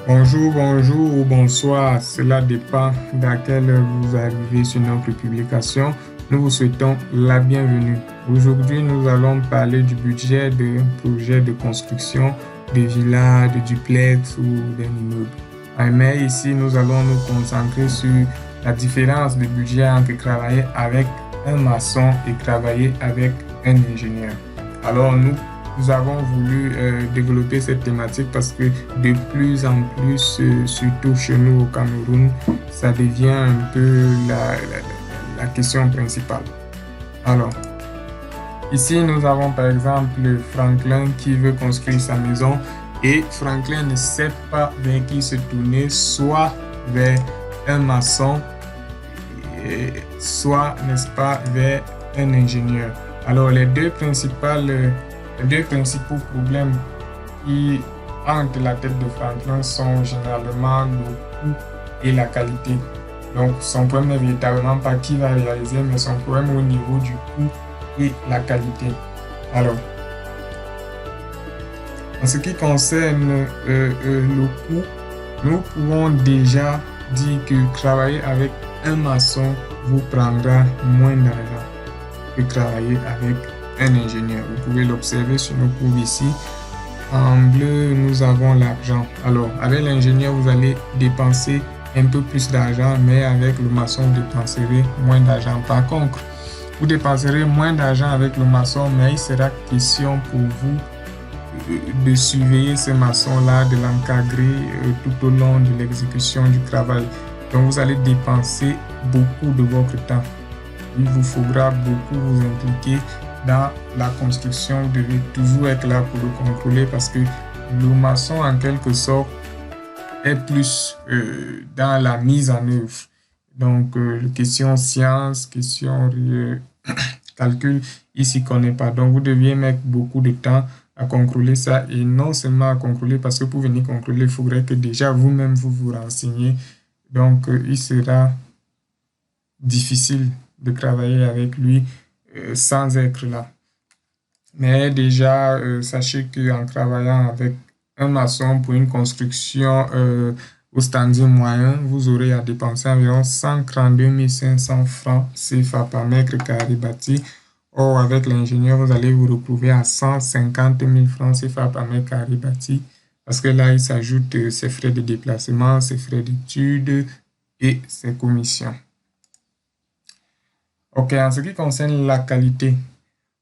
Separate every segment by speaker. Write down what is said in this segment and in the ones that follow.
Speaker 1: Bonjour, bonjour ou bonsoir, cela dépend d'à quelle heure vous arrivez sur notre publication. Nous vous souhaitons la bienvenue. Aujourd'hui, nous allons parler du budget d'un projet de construction de villas, de duplex ou d'un immeuble. Mais ici, nous allons nous concentrer sur la différence de budget entre travailler avec un maçon et travailler avec un ingénieur. Alors, nous avons voulu développer cette thématique parce que de plus en plus, surtout chez nous au Cameroun, ça devient un peu la question principale. Alors, ici, nous avons par exemple Franklin qui veut construire sa maison et Franklin ne sait pas vers qui se tourner, soit vers un maçon, soit, n'est-ce pas, vers un ingénieur. Alors, les deux principaux problèmes qui hantent la tête de Franklin sont généralement le coût et la qualité. Donc, son problème n'est véritablement pas qui va réaliser, mais son problème au niveau du coût et la qualité. Alors, en ce qui concerne le coût, nous pouvons déjà dire que travailler avec un maçon vous prendra moins d'argent que travailler avec un ingénieur. Vous pouvez l'observer sur nos courbes ici. En bleu, nous avons l'argent. Alors, avec l'ingénieur, vous allez dépenser un peu plus d'argent, mais avec le maçon, vous dépenserez moins d'argent. Par contre, vous dépenserez moins d'argent avec le maçon, mais il sera question pour vous de surveiller ce maçon-là, de l'encadrer tout au long de l'exécution du travail. Donc, vous allez dépenser beaucoup de votre temps. Il vous faudra beaucoup vous impliquer dans la construction. Vous devez toujours être là pour le contrôler parce que le maçon, en quelque sorte, est plus dans la mise en œuvre. Donc, question science, question calcul, il ne s'y connaît pas. Donc, vous deviez mettre beaucoup de temps à contrôler ça et non seulement à contrôler parce que pour venir contrôler, il faudrait que déjà vous-même vous vous renseigniez. Donc, il sera difficile de travailler avec lui sans être là. Mais déjà, sachez qu'en travaillant avec un maçon pour une construction au standard moyen, vous aurez à dépenser environ 132 500 francs CFA par mètre carré bâti. Or, avec l'ingénieur, vous allez vous retrouver à 150 000 francs CFA par mètre carré bâti. Parce que là, il s'ajoute ses frais de déplacement, ses frais d'études et ses commissions. Ok, en ce qui concerne la qualité,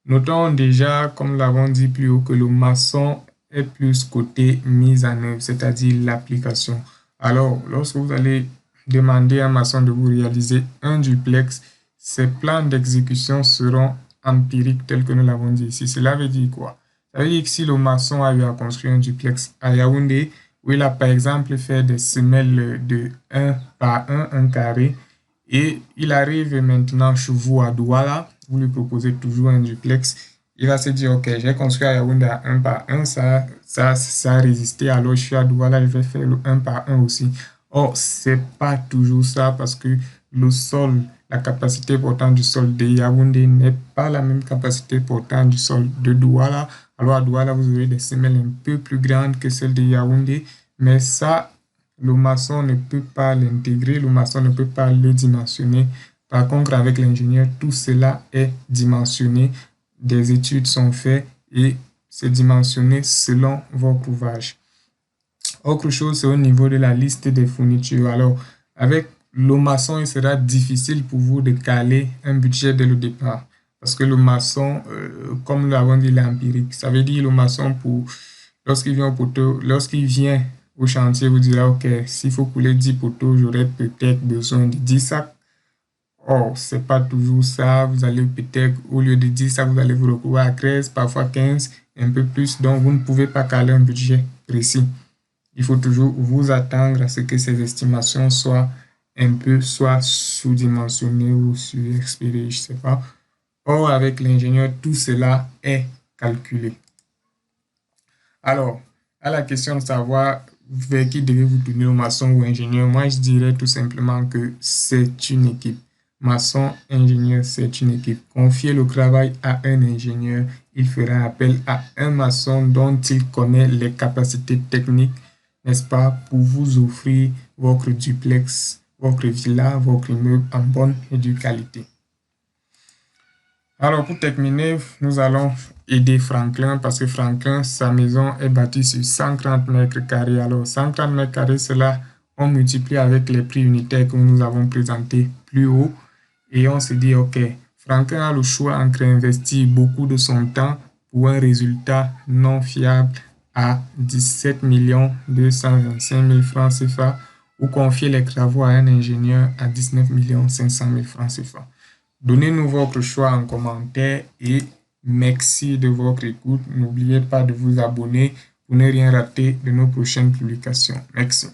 Speaker 1: notons déjà, comme nous l'avons dit plus haut, que le maçon est plus côté mise en œuvre, c'est-à-dire l'application. Alors, lorsque vous allez demander à un maçon de vous réaliser un duplex, ses plans d'exécution seront empiriques tels que nous l'avons dit ici. Cela veut dire quoi? Ça veut dire que si le maçon a eu à construire un duplex à Yaoundé, où il a par exemple fait des semelles de 1 par 1 carré, et il arrive maintenant chez vous à Douala, vous lui proposez toujours un duplex, il va se dire, ok, j'ai construit à Yaoundé à 1 par 1, ça a résisté, alors je suis à Douala, je vais faire le 1 par 1 aussi. Or, c'est pas toujours ça parce que le sol, la capacité portante du sol de Yaoundé n'est pas la même capacité portante du sol de Douala. Alors, à Douala, vous aurez des semelles un peu plus grandes que celles de Yaoundé, mais ça, le maçon ne peut pas l'intégrer, le maçon ne peut pas le dimensionner. Par contre, avec l'ingénieur, tout cela est dimensionné, des études sont faites et c'est dimensionné selon votre ouvrage. Autre chose, c'est au niveau de la liste des fournitures. Alors, avec le maçon, il sera difficile pour vous de caler un budget dès le départ. Parce que le maçon, comme nous l'avons dit, il est empirique. Ça veut dire le maçon, lorsqu'il vient au poteau, lorsqu'il vient au chantier, vous dira, OK, s'il faut couler 10 poteaux, j'aurai peut-être besoin de 10 sacs. Or, c'est pas toujours ça. Vous allez peut-être, au lieu de 10 sacs, vous allez vous retrouver à 13, parfois 15, un peu plus. Donc, vous ne pouvez pas caler un budget précis. Il faut toujours vous attendre à ce que ces estimations soient un peu soit sous-dimensionnées ou surexpirées, je ne sais pas. Or, avec l'ingénieur, tout cela est calculé. Alors, à la question de savoir vers qui devez-vous tourner, au maçon ou ingénieur, moi je dirais tout simplement que c'est une équipe. Maçon, ingénieur, c'est une équipe. Confiez le travail à un ingénieur, il fera appel à un maçon dont il connaît les capacités techniques n'est-ce pas, pour vous offrir votre duplex, votre villa, votre immeuble en bonne et due qualité. Alors, pour terminer, nous allons aider Franklin parce que Franklin, sa maison est bâtie sur 130 mètres carrés. Alors, 130 mètres carrés, cela, on multiplie avec les prix unitaires que nous avons présentés plus haut. Et on se dit, OK, Franklin a le choix entre investir beaucoup de son temps pour un résultat non fiable à 17 225 000 francs CFA ou confier les travaux à un ingénieur à 19 500 000 francs CFA. Donnez-nous votre choix en commentaire et merci de votre écoute. N'oubliez pas de vous abonner pour ne rien rater de nos prochaines publications. Merci.